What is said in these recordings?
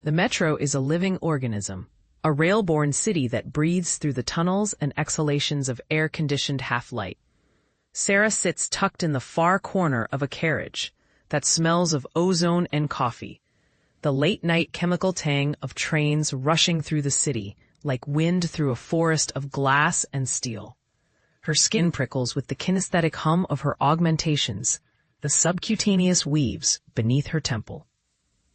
The metro is a living organism, a rail-borne city that breathes through the tunnels and exhalations of air-conditioned half-light. Sarah sits tucked in the far corner of a carriage that smells of ozone and coffee, the late-night chemical tang of trains rushing through the city like wind through a forest of glass and steel. Her skin prickles with the kinesthetic hum of her augmentations, the subcutaneous weaves beneath her temple.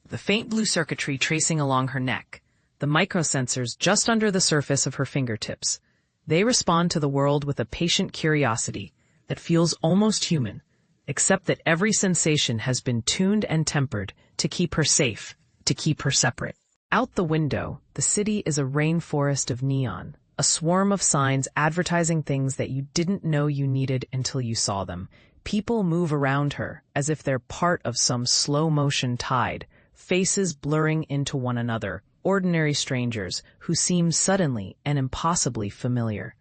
The faint blue circuitry tracing along her neck, the microsensors just under the surface of her fingertips. They respond to the world with a patient curiosity that feels almost human, except that every sensation has been tuned and tempered to keep her safe, to keep her separate. Out the window, the city is a rainforest of neon, a swarm of signs advertising things that you didn't know you needed until you saw them. People move around her as if they're part of some slow-motion tide, faces blurring into one another, ordinary strangers who seem suddenly and impossibly familiar.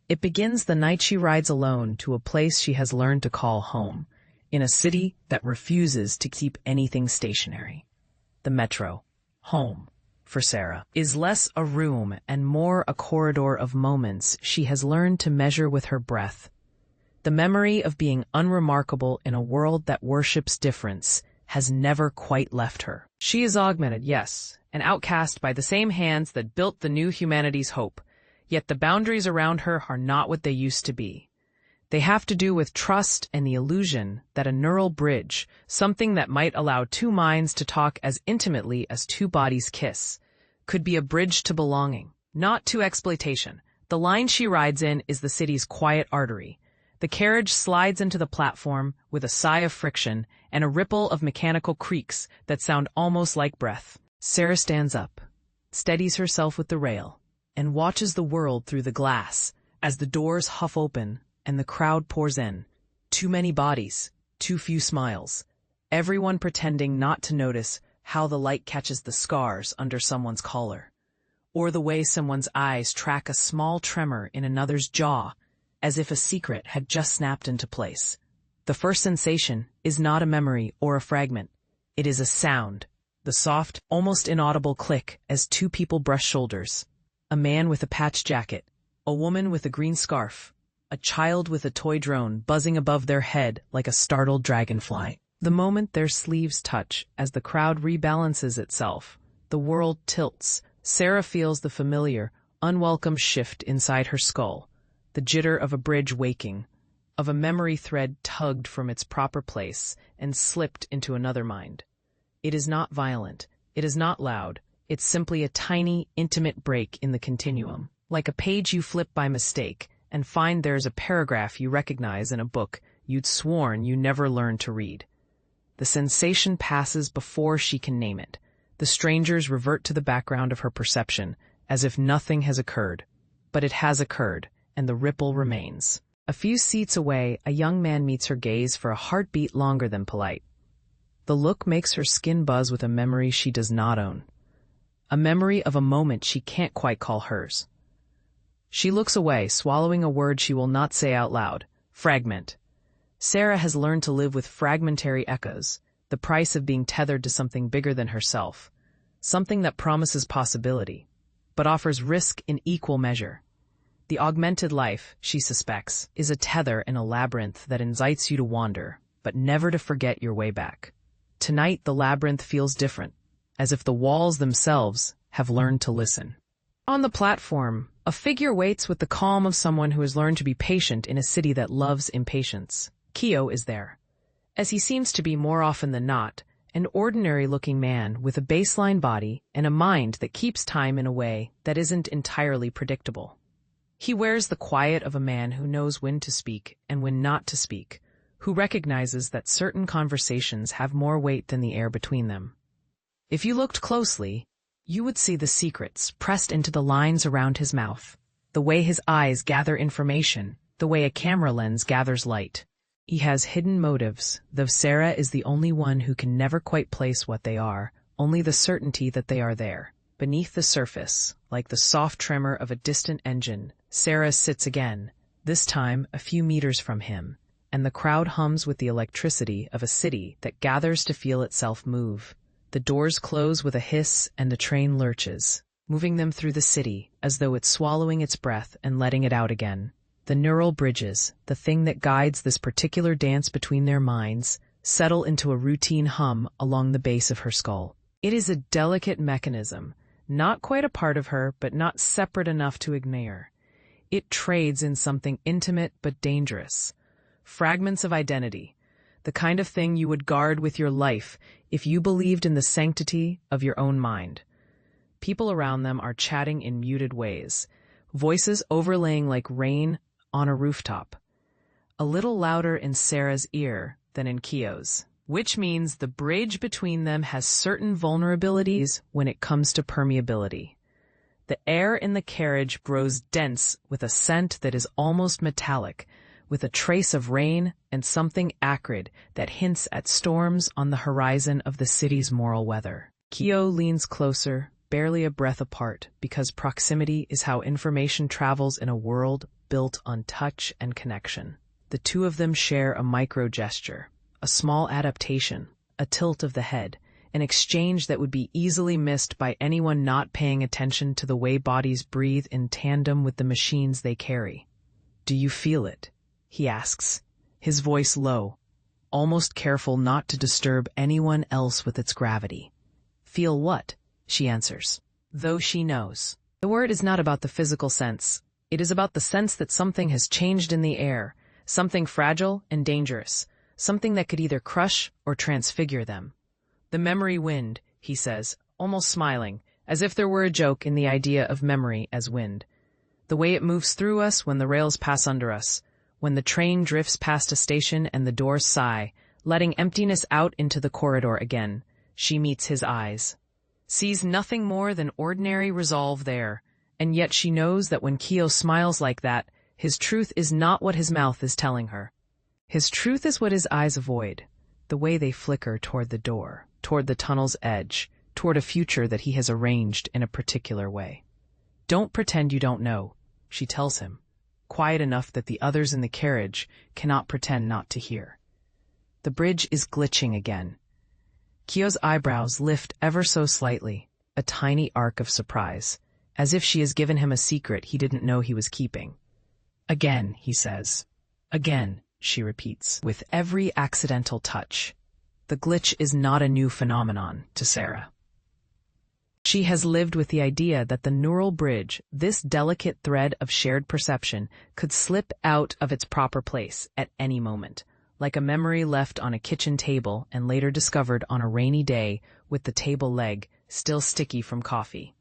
It begins the night she rides alone to a place she has learned to call home, in a city that refuses to keep anything stationary. The metro, home, for Sarah, is less a room and more a corridor of moments she has learned to measure with her breath. The memory of being unremarkable in a world that worships difference has never quite left her. She is augmented, yes, an outcast by the same hands that built the new humanity's hope, yet the boundaries around her are not what they used to be. They have to do with trust and the illusion that a neural bridge, something that might allow two minds to talk as intimately as two bodies kiss, could be a bridge to belonging, not to exploitation. The line she rides in is the city's quiet artery. The carriage slides into the platform with a sigh of friction and a ripple of mechanical creaks that sound almost like breath. Sarah stands up, steadies herself with the rail, and watches the world through the glass as the doors huff open and the crowd pours in. Too many bodies, too few smiles, everyone pretending not to notice how the light catches the scars under someone's collar, or the way someone's eyes track a small tremor in another's jaw, as if a secret had just snapped into place. The first sensation is not a memory or a fragment. It is a sound, the soft, almost inaudible click as two people brush shoulders. A man with a patched jacket, a woman with a green scarf, a child with a toy drone buzzing above their head like a startled dragonfly. The moment their sleeves touch, as the crowd rebalances itself, the world tilts. Sarah feels the familiar, unwelcome shift inside her skull, the jitter of a bridge waking, of a memory thread tugged from its proper place and slipped into another mind. It is not violent, it is not loud, it's simply a tiny, intimate break in the continuum, like a page you flip by mistake and find there's a paragraph you recognize in a book you'd sworn you never learned to read. The sensation passes before she can name it. The strangers revert to the background of her perception, as if nothing has occurred. But it has occurred, and the ripple remains. A few seats away, a young man meets her gaze for a heartbeat longer than polite. The look makes her skin buzz with a memory she does not own. A memory of a moment she can't quite call hers. She looks away, swallowing a word she will not say out loud. Fragment. Sarah has learned to live with fragmentary echoes, the price of being tethered to something bigger than herself, something that promises possibility, but offers risk in equal measure. The augmented life, she suspects, is a tether in a labyrinth that incites you to wander, but never to forget your way back. Tonight the labyrinth feels different, as if the walls themselves have learned to listen. On the platform, a figure waits with the calm of someone who has learned to be patient in a city that loves impatience. Keo is there. As he seems to be more often than not, an ordinary-looking man with a baseline body and a mind that keeps time in a way that isn't entirely predictable. He wears the quiet of a man who knows when to speak and when not to speak, who recognizes that certain conversations have more weight than the air between them. If you looked closely, you would see the secrets pressed into the lines around his mouth, the way his eyes gather information, the way a camera lens gathers light. He has hidden motives, though Sarah is the only one who can never quite place what they are, only the certainty that they are there. Beneath the surface, like the soft tremor of a distant engine, Sarah sits again, this time a few meters from him, and the crowd hums with the electricity of a city that gathers to feel itself move. The doors close with a hiss and the train lurches, moving them through the city as though it's swallowing its breath and letting it out again. The neural bridges, the thing that guides this particular dance between their minds, settle into a routine hum along the base of her skull. It is a delicate mechanism, not quite a part of her, but not separate enough to ignore. It trades in something intimate but dangerous. Fragments of identity, the kind of thing you would guard with your life if you believed in the sanctity of your own mind. People around them are chatting in muted ways, voices overlaying like rain on a rooftop. A little louder in Sarah's ear than in Kyo's, which means the bridge between them has certain vulnerabilities when it comes to permeability. The air in the carriage grows dense with a scent that is almost metallic, with a trace of rain and something acrid that hints at storms on the horizon of the city's moral weather. Kyo leans closer, barely a breath apart, because proximity is how information travels in a world built on touch and connection. The two of them share a micro gesture, a small adaptation, a tilt of the head, an exchange that would be easily missed by anyone not paying attention to the way bodies breathe in tandem with the machines they carry. "Do you feel it?" he asks, his voice low, almost careful not to disturb anyone else with its gravity. "Feel what?" she answers, though she knows. The word is not about the physical sense. It is about the sense that something has changed in the air, something fragile and dangerous, something that could either crush or transfigure them. "The memory wind," he says, almost smiling, as if there were a joke in the idea of memory as wind. "The way it moves through us when the rails pass under us, when the train drifts past a station and the doors sigh, letting emptiness out into the corridor again." She meets his eyes, sees nothing more than ordinary resolve there, and yet she knows that when Kyo smiles like that, his truth is not what his mouth is telling her. His truth is what his eyes avoid, the way they flicker toward the door, toward the tunnel's edge, toward a future that he has arranged in a particular way. "Don't pretend you don't know," she tells him, quiet enough that the others in the carriage cannot pretend not to hear. The bridge is glitching again. Kyo's eyebrows lift ever so slightly, a tiny arc of surprise, as if she has given him a secret he didn't know he was keeping. "Again," he says. "Again," she repeats, with every accidental touch. The glitch is not a new phenomenon to Sarah. She has lived with the idea that the neural bridge, this delicate thread of shared perception, could slip out of its proper place at any moment, like a memory left on a kitchen table and later discovered on a rainy day with the table leg still sticky from coffee.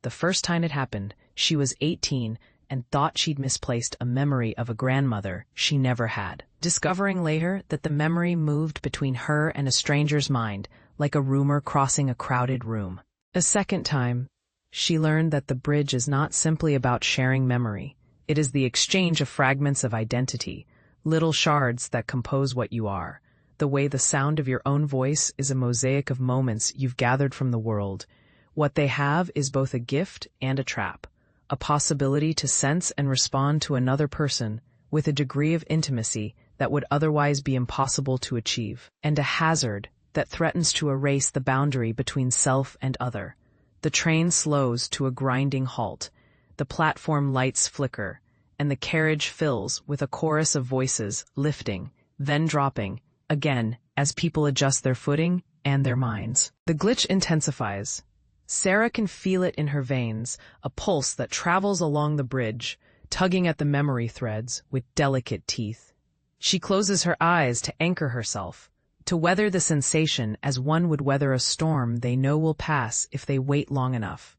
The first time it happened, she was 18 and thought she'd misplaced a memory of a grandmother she never had, discovering later that the memory moved between her and a stranger's mind, like a rumor crossing a crowded room. A second time, she learned that the bridge is not simply about sharing memory. It is the exchange of fragments of identity, little shards that compose what you are, the way the sound of your own voice is a mosaic of moments you've gathered from the world. What they have is both a gift and a trap, a possibility to sense and respond to another person with a degree of intimacy that would otherwise be impossible to achieve, and a hazard that threatens to erase the boundary between self and other. The train slows to a grinding halt, the platform lights flicker, and the carriage fills with a chorus of voices lifting, then dropping, again, as people adjust their footing and their minds. The glitch intensifies. Sarah can feel it in her veins, a pulse that travels along the bridge, tugging at the memory threads with delicate teeth. She closes her eyes to anchor herself, to weather the sensation as one would weather a storm they know will pass if they wait long enough.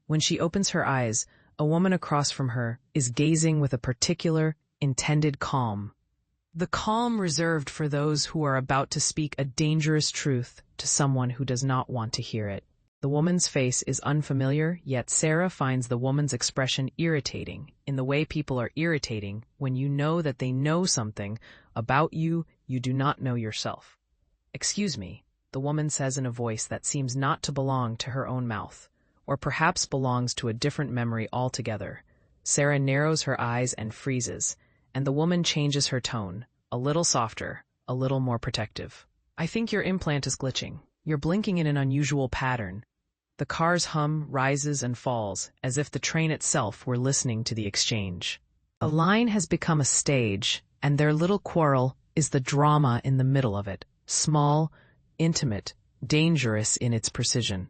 When she opens her eyes, a woman across from her is gazing with a particular, intended calm. The calm reserved for those who are about to speak a dangerous truth to someone who does not want to hear it. The woman's face is unfamiliar, yet Sarah finds the woman's expression irritating, in the way people are irritating when you know that they know something about you do not know yourself. "Excuse me," the woman says in a voice that seems not to belong to her own mouth, or perhaps belongs to a different memory altogether. Sarah narrows her eyes and freezes, and the woman changes her tone, a little softer, a little more protective. "I think your implant is glitching. You're blinking in an unusual pattern. The car's hum rises and falls, as if the train itself were listening to the exchange. The line has become a stage, and their little quarrel is the drama in the middle of it. Small, intimate, dangerous in its precision.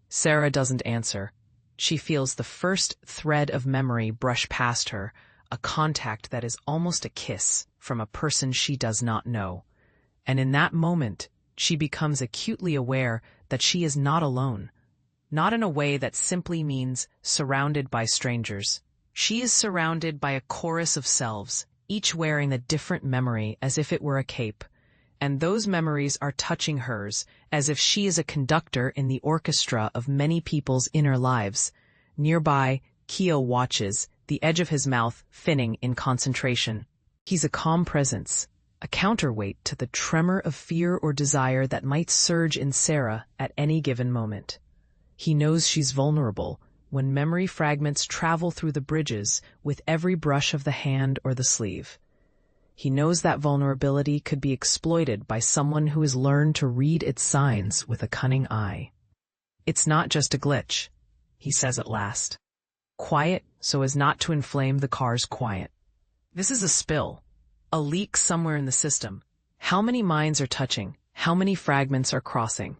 Sarah doesn't answer. She feels the first thread of memory brush past her, a contact that is almost a kiss from a person she does not know. And in that moment, she becomes acutely aware that she is not alone. Not in a way that simply means surrounded by strangers. She is surrounded by a chorus of selves, each wearing a different memory as if it were a cape. And those memories are touching hers, as if she is a conductor in the orchestra of many people's inner lives. Nearby, Keo watches, the edge of his mouth finning in concentration. He's a calm presence, a counterweight to the tremor of fear or desire that might surge in Sarah at any given moment. He knows she's vulnerable when memory fragments travel through the bridges with every brush of the hand or the sleeve. He knows that vulnerability could be exploited by someone who has learned to read its signs with a cunning eye. It's not just a glitch, he says at last. Quiet so as not to inflame the car's quiet. This is a spill, a leak somewhere in the system. How many minds are touching? How many fragments are crossing?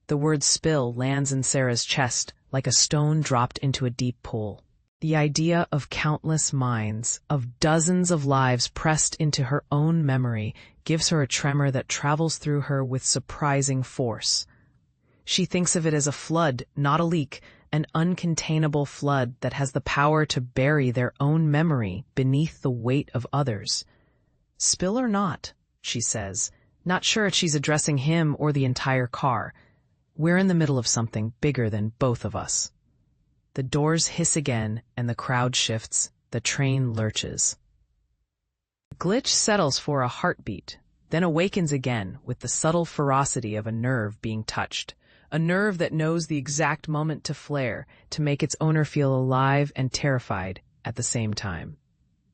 The word spill lands in Sarah's chest like a stone dropped into a deep pool. The idea of countless minds, of dozens of lives pressed into her own memory, gives her a tremor that travels through her with surprising force. She thinks of it as a flood, not a leak, an uncontainable flood that has the power to bury their own memory beneath the weight of others. Spill or not, she says, not sure if she's addressing him or the entire car. We're in the middle of something bigger than both of us. The doors hiss again, and the crowd shifts. The train lurches. The glitch settles for a heartbeat, then awakens again with the subtle ferocity of a nerve being touched, a nerve that knows the exact moment to flare, to make its owner feel alive and terrified at the same time.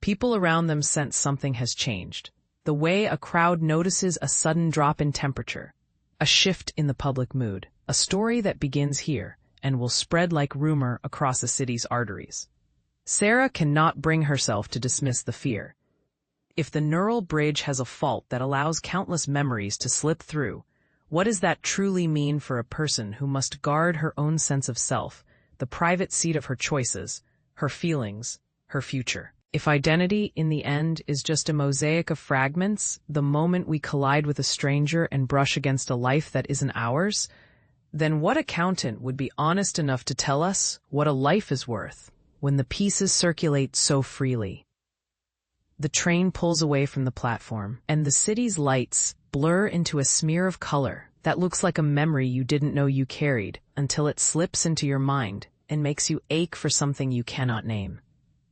People around them sense something has changed, the way a crowd notices a sudden drop in temperature, a shift in the public mood, a story that begins here and will spread like rumor across the city's arteries. Sarah cannot bring herself to dismiss the fear. If the neural bridge has a fault that allows countless memories to slip through, what does that truly mean for a person who must guard her own sense of self, the private seat of her choices, her feelings, her future? If identity, in the end, is just a mosaic of fragments, the moment we collide with a stranger and brush against a life that isn't ours, then what accountant would be honest enough to tell us what a life is worth when the pieces circulate so freely? The train pulls away from the platform, and the city's lights blur into a smear of color that looks like a memory you didn't know you carried until it slips into your mind and makes you ache for something you cannot name.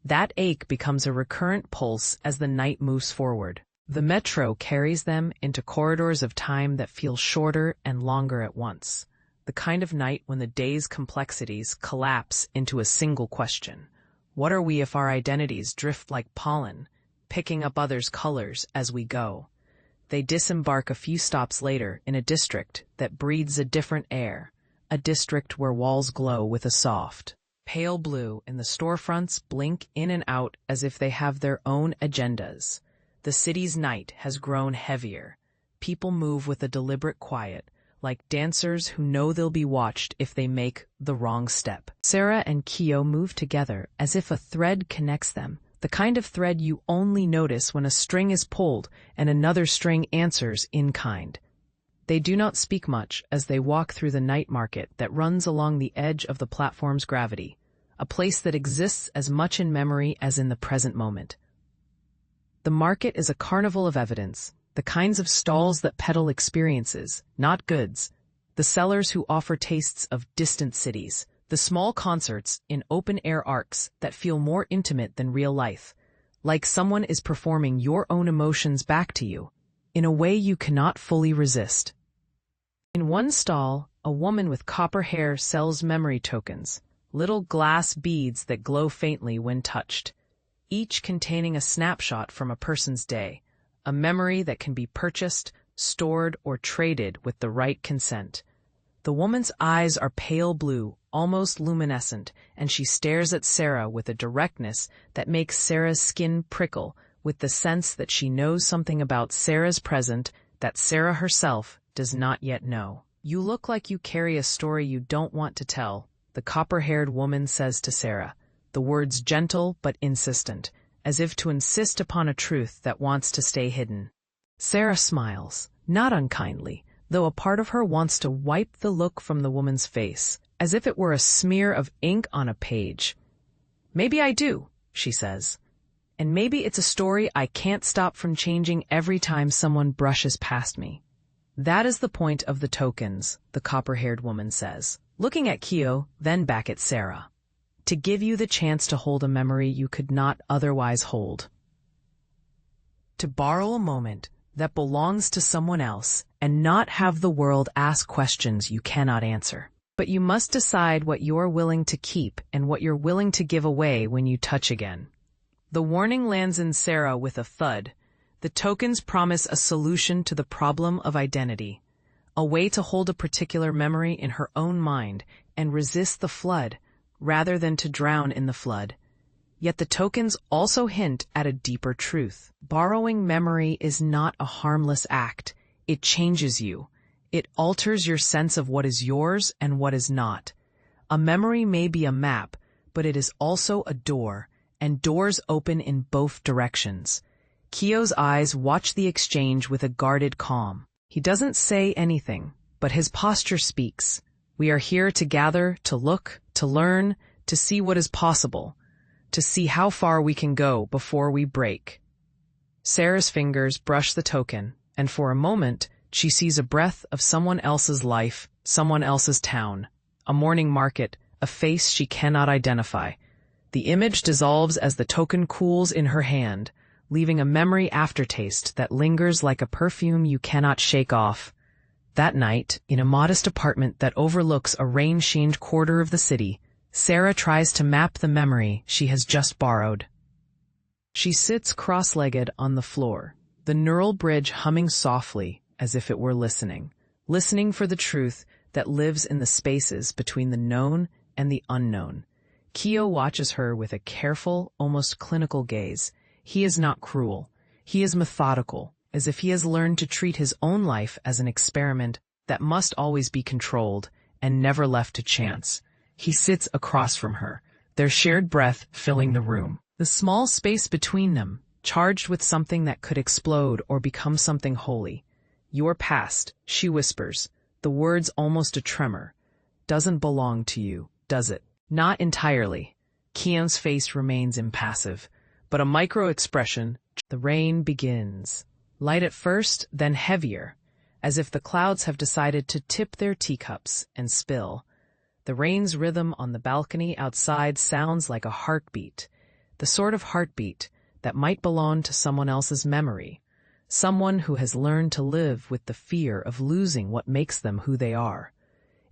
That ache becomes a recurrent pulse as the night moves forward. The metro carries them into corridors of time that feel shorter and longer at once. The kind of night when the day's complexities collapse into a single question. What are we if our identities drift like pollen, picking up others' colors as we go? They disembark a few stops later in a district that breathes a different air, a district where walls glow with a soft, pale blue and the storefronts blink in and out as if they have their own agendas. The city's night has grown heavier. People move with a deliberate quiet, like dancers who know they'll be watched if they make the wrong step. Sarah and Keo move together as if a thread connects them, the kind of thread you only notice when a string is pulled and another string answers in kind. They do not speak much as they walk through the night market that runs along the edge of the platform's gravity, a place that exists as much in memory as in the present moment. The market is a carnival of evidence, the kinds of stalls that peddle experiences, not goods, the sellers who offer tastes of distant cities, the small concerts in open-air arcs that feel more intimate than real life, like someone is performing your own emotions back to you, in a way you cannot fully resist. In one stall, a woman with copper hair sells memory tokens, little glass beads that glow faintly when touched, each containing a snapshot from a person's day, a memory that can be purchased, stored, or traded with the right consent. The woman's eyes are pale blue, almost luminescent, and she stares at Sarah with a directness that makes Sarah's skin prickle, with the sense that she knows something about Sarah's present that Sarah herself does not yet know. "You look like you carry a story you don't want to tell," the copper-haired woman says to Sarah, the words gentle but insistent, as if to insist upon a truth that wants to stay hidden. Sarah smiles, not unkindly, though a part of her wants to wipe the look from the woman's face, as if it were a smear of ink on a page. "Maybe I do," she says. "And maybe it's a story I can't stop from changing every time someone brushes past me." "That is the point of the tokens," the copper-haired woman says, looking at Kyo, then back at Sarah. "To give you the chance to hold a memory you could not otherwise hold. To borrow a moment that belongs to someone else and not have the world ask questions you cannot answer. But you must decide what you're willing to keep and what you're willing to give away when you touch again." The warning lands in Sarah with a thud. The tokens promise a solution to the problem of identity, a way to hold a particular memory in her own mind and resist the flood, rather than to drown in the flood. Yet the tokens also hint at a deeper truth. Borrowing memory is not a harmless act. It changes you. It alters your sense of what is yours and what is not. A memory may be a map, but it is also a door, and doors open in both directions. Kyo's eyes watch the exchange with a guarded calm. He doesn't say anything, but his posture speaks. We are here to gather, to look, to learn, to see what is possible, to see how far we can go before we break. Sarah's fingers brush the token, and for a moment, she sees a breath of someone else's life, someone else's town, a morning market, a face she cannot identify. The image dissolves as the token cools in her hand, leaving a memory aftertaste that lingers like a perfume you cannot shake off. That night, in a modest apartment that overlooks a rain-sheened quarter of the city, Sarah tries to map the memory she has just borrowed. She sits cross-legged on the floor, the neural bridge humming softly as if it were listening for the truth that lives in the spaces between the known and the unknown. Kyo watches her with a careful, almost clinical gaze. He is not cruel. He is methodical, as if he has learned to treat his own life as an experiment that must always be controlled and never left to chance. He sits across from her, their shared breath filling the room. The small space between them, charged with something that could explode or become something holy. "Your past," she whispers, the words almost a tremor, "doesn't belong to you, does it?" Not entirely. Kyo's face remains impassive, but a micro-expression. The rain begins. Light at first, then heavier, as if the clouds have decided to tip their teacups and spill. The rain's rhythm on the balcony outside sounds like a heartbeat, the sort of heartbeat that might belong to someone else's memory, someone who has learned to live with the fear of losing what makes them who they are.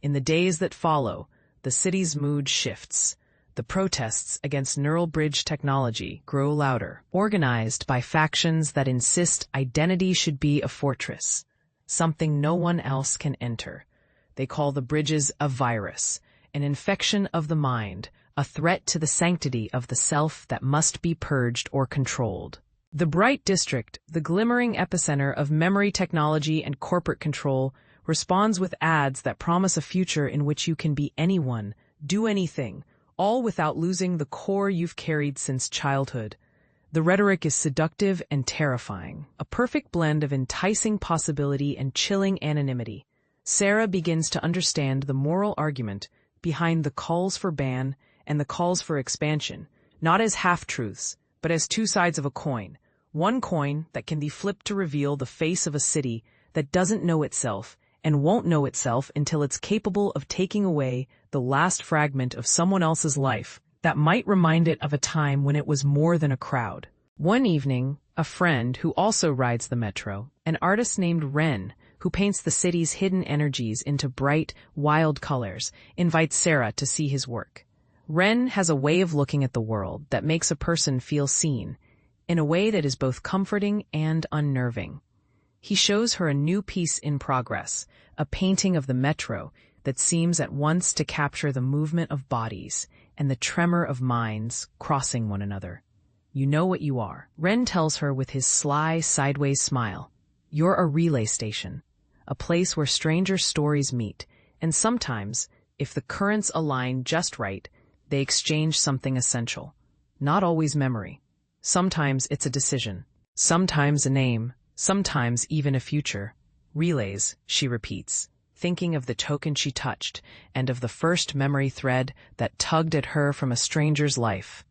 In the days that follow, the city's mood shifts. The protests against neural bridge technology grow louder, organized by factions that insist identity should be a fortress, something no one else can enter. They call the bridges a virus, an infection of the mind, a threat to the sanctity of the self that must be purged or controlled. The Bright District, the glimmering epicenter of memory technology and corporate control, responds with ads that promise a future in which you can be anyone, do anything, all without losing the core you've carried since childhood. The rhetoric is seductive and terrifying, a perfect blend of enticing possibility and chilling anonymity. Sarah begins to understand the moral argument behind the calls for ban and the calls for expansion, not as half-truths, but as two sides of a coin. One coin that can be flipped to reveal the face of a city that doesn't know itself and won't know itself until it's capable of taking away the last fragment of someone else's life that might remind it of a time when it was more than a crowd. One evening, a friend who also rides the metro, an artist named Ren, who paints the city's hidden energies into bright, wild colors, invites Sarah to see his work. Ren has a way of looking at the world that makes a person feel seen, in a way that is both comforting and unnerving. He shows her a new piece in progress, a painting of the metro, that seems at once to capture the movement of bodies and the tremor of minds crossing one another. You know what you are. Ren tells her with his sly, sideways smile. You're a relay station, a place where stranger stories meet, and sometimes, if the currents align just right, they exchange something essential. Not always memory. Sometimes it's a decision. Sometimes a name. Sometimes even a future. Relays, she repeats, thinking of the token she touched and of the first memory thread that tugged at her from a stranger's life.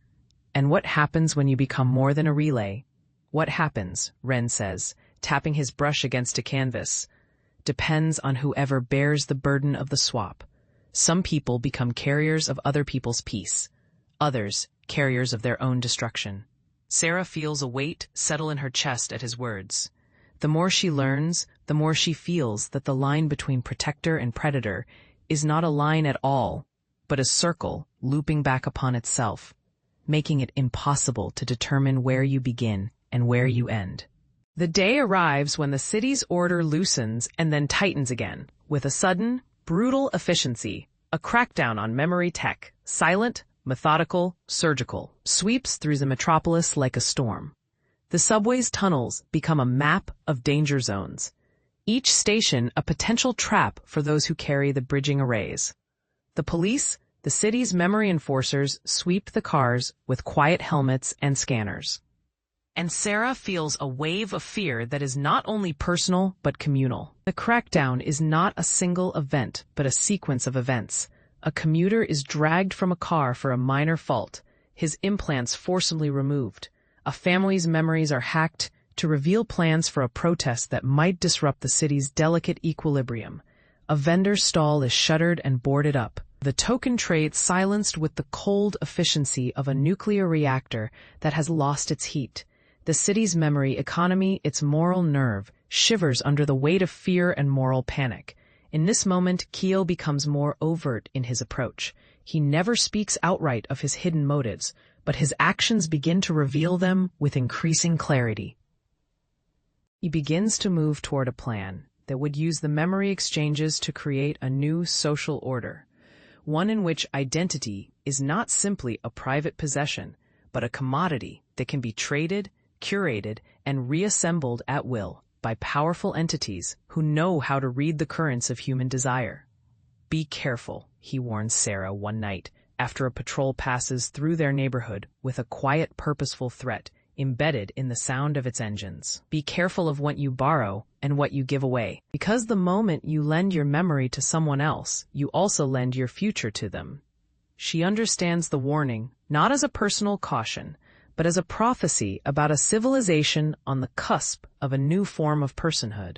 And what happens when you become more than a relay? What happens, Ren says, tapping his brush against a canvas, depends on whoever bears the burden of the swap. Some people become carriers of other people's peace. Others, carriers of their own destruction. Sarah feels a weight settle in her chest at his words. The more she learns, the more she feels that the line between protector and predator is not a line at all, but a circle looping back upon itself, making it impossible to determine where you begin and where you end. The day arrives when the city's order loosens and then tightens again, with a sudden, brutal efficiency. A crackdown on memory tech, silent, methodical, surgical, sweeps through the metropolis like a storm. The subway's tunnels become a map of danger zones, each station a potential trap for those who carry the bridging arrays. The police, the city's memory enforcers, sweep the cars with quiet helmets and scanners. And Sarah feels a wave of fear that is not only personal but communal. The crackdown is not a single event, but a sequence of events. A commuter is dragged from a car for a minor fault, his implants forcibly removed. A family's memories are hacked to reveal plans for a protest that might disrupt the city's delicate equilibrium. A vendor's stall is shuttered and boarded up. The token trade silenced with the cold efficiency of a nuclear reactor that has lost its heat. The city's memory economy, its moral nerve, shivers under the weight of fear and moral panic. In this moment, Keo becomes more overt in his approach. He never speaks outright of his hidden motives, but his actions begin to reveal them with increasing clarity. He begins to move toward a plan that would use the memory exchanges to create a new social order, one in which identity is not simply a private possession, but a commodity that can be traded, curated, and reassembled at will by powerful entities who know how to read the currents of human desire. Be careful, he warns Sarah one night after a patrol passes through their neighborhood with a quiet, purposeful threat embedded in the sound of its engines. Be careful of what you borrow and what you give away, because the moment you lend your memory to someone else, you also lend your future to them. She understands the warning not as a personal caution, but as a prophecy about a civilization on the cusp of a new form of personhood.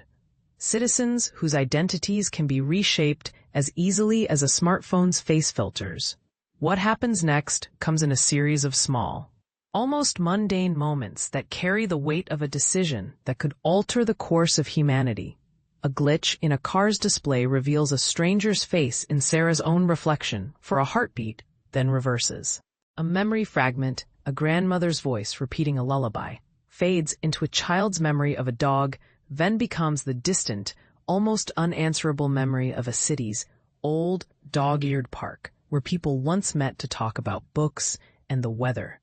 Citizens whose identities can be reshaped as easily as a smartphone's face filters. What happens next comes in a series of small, almost mundane moments that carry the weight of a decision that could alter the course of humanity. A glitch in a car's display reveals a stranger's face in Sarah's own reflection for a heartbeat, then reverses. A memory fragment, a grandmother's voice repeating a lullaby, fades into a child's memory of a dog, then becomes the distant, almost unanswerable memory of a city's old, dog-eared park, where people once met to talk about books and the weather.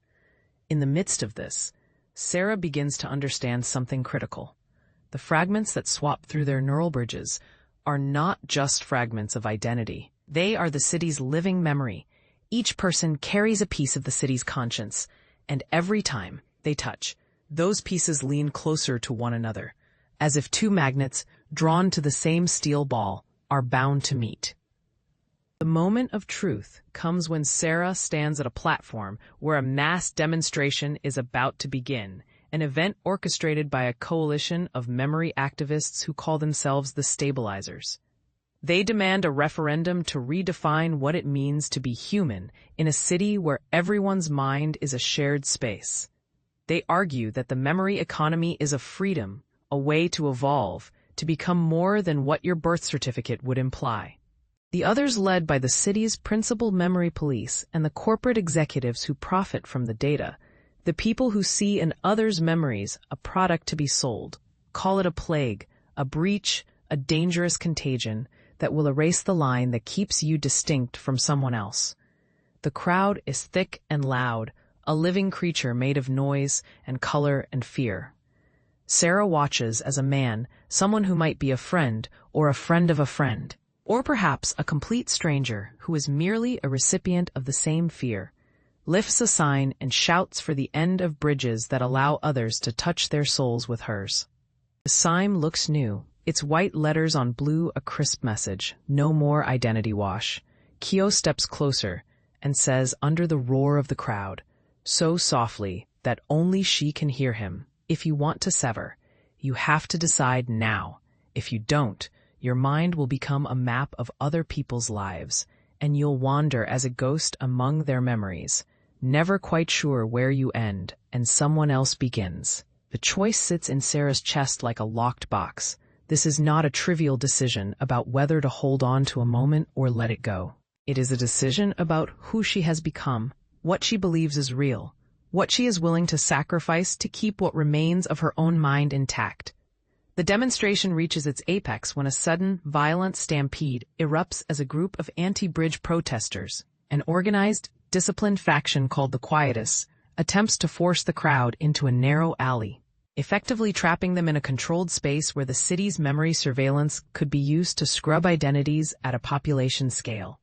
In the midst of this, Sarah begins to understand something critical. The fragments that swap through their neural bridges are not just fragments of identity. They are the city's living memory. Each person carries a piece of the city's conscience, and every time they touch, those pieces lean closer to one another, as if two magnets, drawn to the same steel ball, are bound to meet. The moment of truth comes when Sarah stands at a platform where a mass demonstration is about to begin, an event orchestrated by a coalition of memory activists who call themselves the Stabilizers. They demand a referendum to redefine what it means to be human in a city where everyone's mind is a shared space. They argue that the memory economy is a freedom, a way to evolve, to become more than what your birth certificate would imply. The others, led by the city's principal memory police and the corporate executives who profit from the data, the people who see in others' memories a product to be sold, call it a plague, a breach, a dangerous contagion. that will erase the line that keeps you distinct from someone else. The crowd is thick and loud, a living creature made of noise and color and fear. Sarah watches as a man, someone who might be a friend or a friend of a friend, or perhaps a complete stranger who is merely a recipient of the same fear, lifts a sign and shouts for the end of bridges that allow others to touch their souls with hers. The sign looks new, its white letters on blue a crisp message, no more identity wash. Kyo steps closer and says under the roar of the crowd, so softly that only she can hear him, if you want to sever, you have to decide now. If you don't, your mind will become a map of other people's lives, and you'll wander as a ghost among their memories, never quite sure where you end and someone else begins. The choice sits in Sarah's chest like a locked box. This is not a trivial decision about whether to hold on to a moment or let it go. It is a decision about who she has become, what she believes is real, what she is willing to sacrifice to keep what remains of her own mind intact. The demonstration reaches its apex when a sudden, violent stampede erupts as a group of anti-bridge protesters, an organized, disciplined faction called the Quietists, attempts to force the crowd into a narrow alley, effectively trapping them in a controlled space where the city's memory surveillance could be used to scrub identities at a population scale.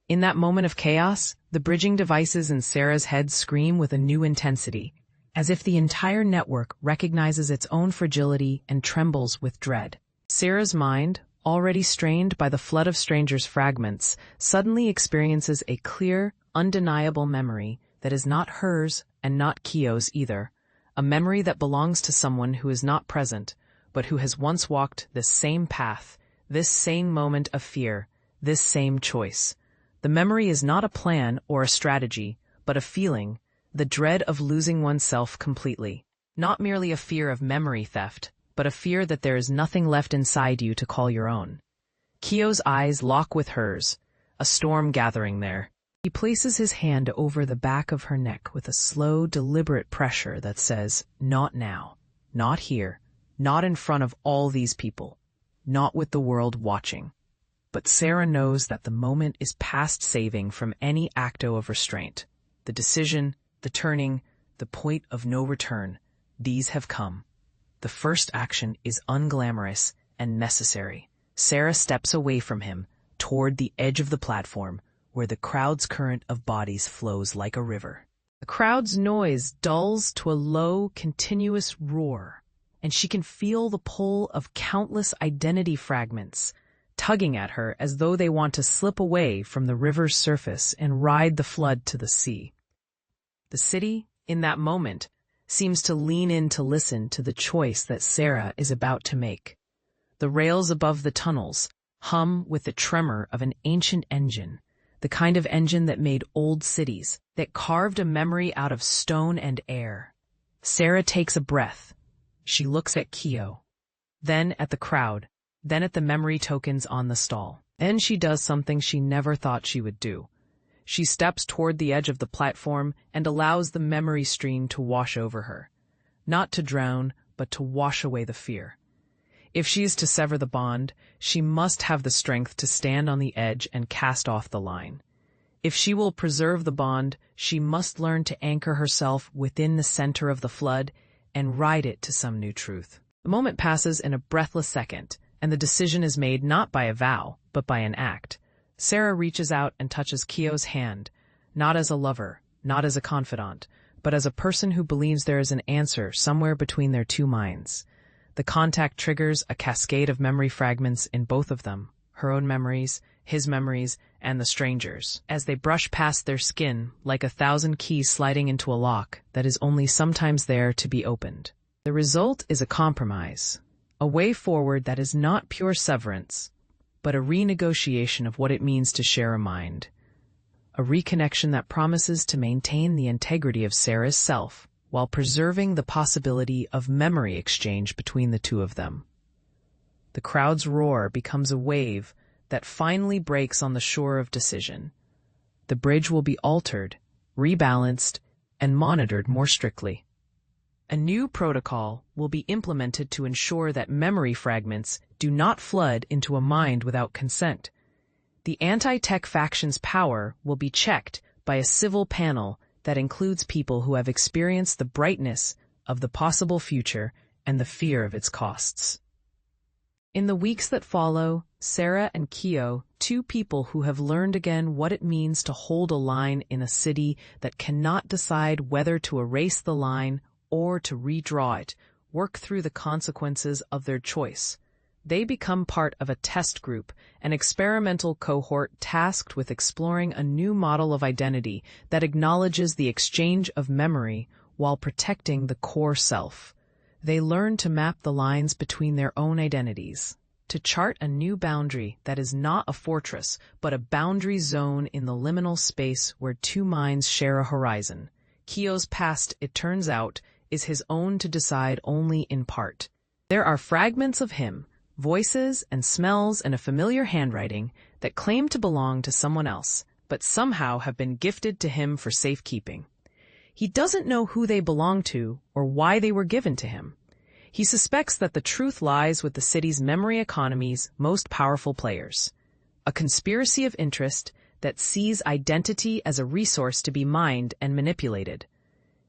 In that moment of chaos, the bridging devices in Sarah's head scream with a new intensity, as if the entire network recognizes its own fragility and trembles with dread. Sarah's mind, already strained by the flood of strangers' fragments, suddenly experiences a clear, undeniable memory that is not hers and not Kyo's either, a memory that belongs to someone who is not present, but who has once walked this same path, this same moment of fear, this same choice. The memory is not a plan or a strategy, but a feeling, the dread of losing oneself completely. Not merely a fear of memory theft, but a fear that there is nothing left inside you to call your own. Kyo's eyes lock with hers, a storm gathering there. He places his hand over the back of her neck with a slow, deliberate pressure that says, not now, not here, not in front of all these people, not with the world watching. But Sarah knows that the moment is past saving from any acto of restraint. The decision, the turning, the point of no return, these have come. The first action is unglamorous and necessary. Sarah steps away from him, toward the edge of the platform, where the crowd's current of bodies flows like a river. The crowd's noise dulls to a low, continuous roar, and she can feel the pull of countless identity fragments, tugging at her as though they want to slip away from the river's surface and ride the flood to the sea. The city, in that moment, seems to lean in to listen to the choice that Sarah is about to make. The rails above the tunnels hum with the tremor of an ancient engine, the kind of engine that made old cities, that carved a memory out of stone and air. Sarah takes a breath. She looks at Kyo, then at the crowd, then at the memory tokens on the stall. Then she does something she never thought she would do. She steps toward the edge of the platform and allows the memory stream to wash over her. Not to drown, but to wash away the fear. If she is to sever the bond, she must have the strength to stand on the edge and cast off the line. If she will preserve the bond, she must learn to anchor herself within the center of the flood and ride it to some new truth. The moment passes in a breathless second, and the decision is made not by a vow, but by an act. Sarah reaches out and touches Kyo's hand, not as a lover, not as a confidant, but as a person who believes there is an answer somewhere between their two minds. The contact triggers a cascade of memory fragments in both of them, her own memories, his memories, and the stranger's, as they brush past their skin like 1,000 keys sliding into a lock that is only sometimes there to be opened. The result is a compromise, a way forward that is not pure severance, but a renegotiation of what it means to share a mind, a reconnection that promises to maintain the integrity of Sarah's self, while preserving the possibility of memory exchange between the two of them. The crowd's roar becomes a wave that finally breaks on the shore of decision. The bridge will be altered, rebalanced, and monitored more strictly. A new protocol will be implemented to ensure that memory fragments do not flood into a mind without consent. The anti-tech faction's power will be checked by a civil panel that includes people who have experienced the brightness of the possible future and the fear of its costs. In the weeks that follow, Sarah and Kyo, two people who have learned again what it means to hold a line in a city that cannot decide whether to erase the line or to redraw it, work through the consequences of their choice. They become part of a test group, an experimental cohort tasked with exploring a new model of identity that acknowledges the exchange of memory while protecting the core self. They learn to map the lines between their own identities, to chart a new boundary that is not a fortress, but a boundary zone in the liminal space where two minds share a horizon. Kyo's past, it turns out, is his own to decide only in part. There are fragments of him, voices and smells and a familiar handwriting that claim to belong to someone else, but somehow have been gifted to him for safekeeping. He doesn't know who they belong to or why they were given to him. He suspects that the truth lies with the city's memory economy's most powerful players, a conspiracy of interest that sees identity as a resource to be mined and manipulated.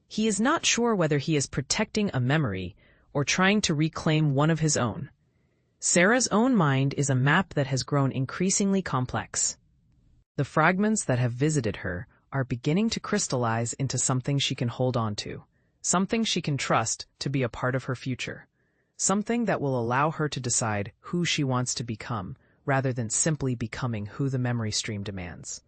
He is not sure whether he is protecting a memory or trying to reclaim one of his own. Sarah's own mind is a map that has grown increasingly complex. The fragments that have visited her are beginning to crystallize into something she can hold on to, something she can trust to be a part of her future, something that will allow her to decide who she wants to become rather than simply becoming who the memory stream demands.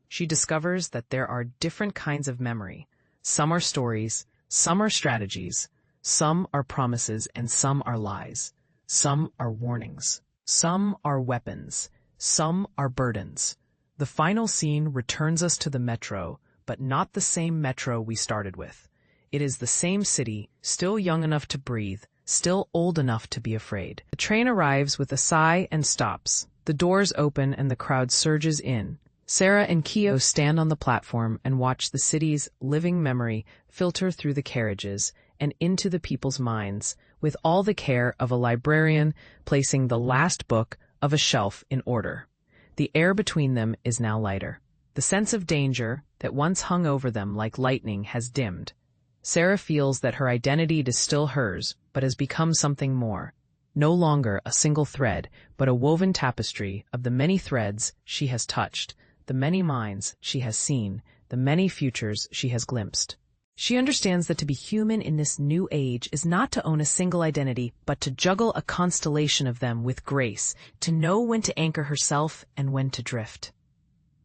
She discovers that there are different kinds of memory. Some are stories, some are strategies, some are promises, and some are lies. Some are warnings, some are weapons, some are burdens. The final scene returns us to the metro, but not the same metro we started with. It is the same city, still young enough to breathe, still old enough to be afraid. The train arrives with a sigh and stops. The doors open and the crowd surges in. Sarah and Kyo stand on the platform and watch the city's living memory filter through the carriages and into the people's minds, with all the care of a librarian placing the last book of a shelf in order. The air between them is now lighter. The sense of danger that once hung over them like lightning has dimmed. Sarah feels that her identity is still hers, but has become something more. No longer a single thread, but a woven tapestry of the many threads she has touched, the many minds she has seen, the many futures she has glimpsed. She understands that to be human in this new age is not to own a single identity, but to juggle a constellation of them with grace, to know when to anchor herself and when to drift.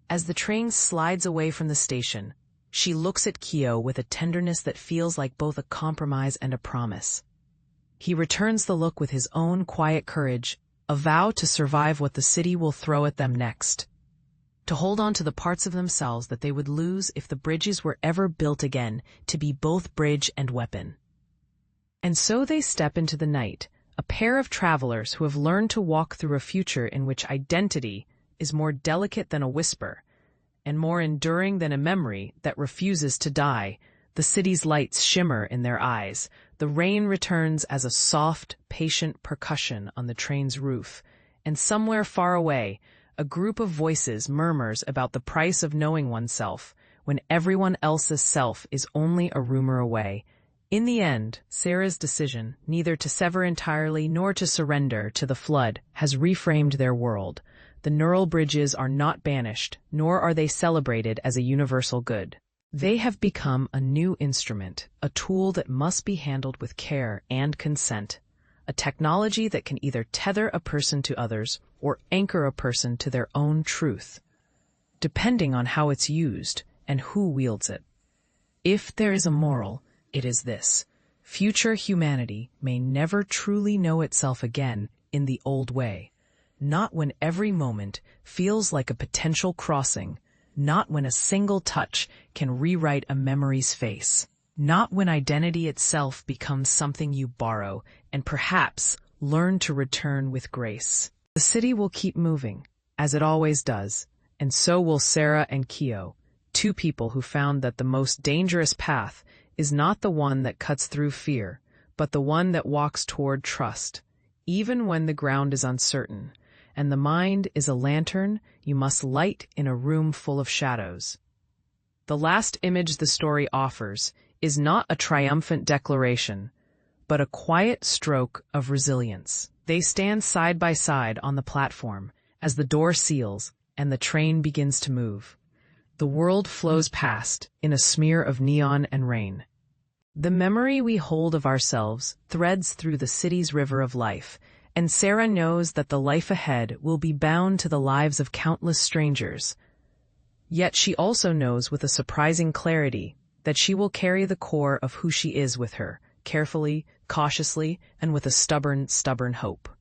As the train slides away from the station, she looks at Kyo with a tenderness that feels like both a compromise and a promise. He returns the look with his own quiet courage, a vow to survive what the city will throw at them next, to hold on to the parts of themselves that they would lose if the bridges were ever built again, to be both bridge and weapon. And so they step into the night, a pair of travelers who have learned to walk through a future in which identity is more delicate than a whisper, and more enduring than a memory that refuses to die. The city's lights shimmer in their eyes. The rain returns as a soft, patient percussion on the train's roof, and somewhere far away, a group of voices murmurs about the price of knowing oneself when everyone else's self is only a rumor away. In the end, Sarah's decision, neither to sever entirely nor to surrender to the flood, has reframed their world. The neural bridges are not banished, nor are they celebrated as a universal good. They have become a new instrument, a tool that must be handled with care and consent, a technology that can either tether a person to others or anchor a person to their own truth, depending on how it's used and who wields it. If there is a moral, it is this: future humanity may never truly know itself again in the old way, not when every moment feels like a potential crossing, not when a single touch can rewrite a memory's face, not when identity itself becomes something you borrow and perhaps learn to return with grace. The city will keep moving, as it always does, and so will Sarah and Kyo, two people who found that the most dangerous path is not the one that cuts through fear, but the one that walks toward trust, even when the ground is uncertain, and the mind is a lantern you must light in a room full of shadows. The last image the story offers is not a triumphant declaration, but a quiet stroke of resilience. They stand side by side on the platform as the door seals and the train begins to move. The world flows past in a smear of neon and rain. The memory we hold of ourselves threads through the city's river of life, and Sarah knows that the life ahead will be bound to the lives of countless strangers. Yet she also knows with a surprising clarity that she will carry the core of who she is with her, carefully, cautiously, and with a stubborn hope.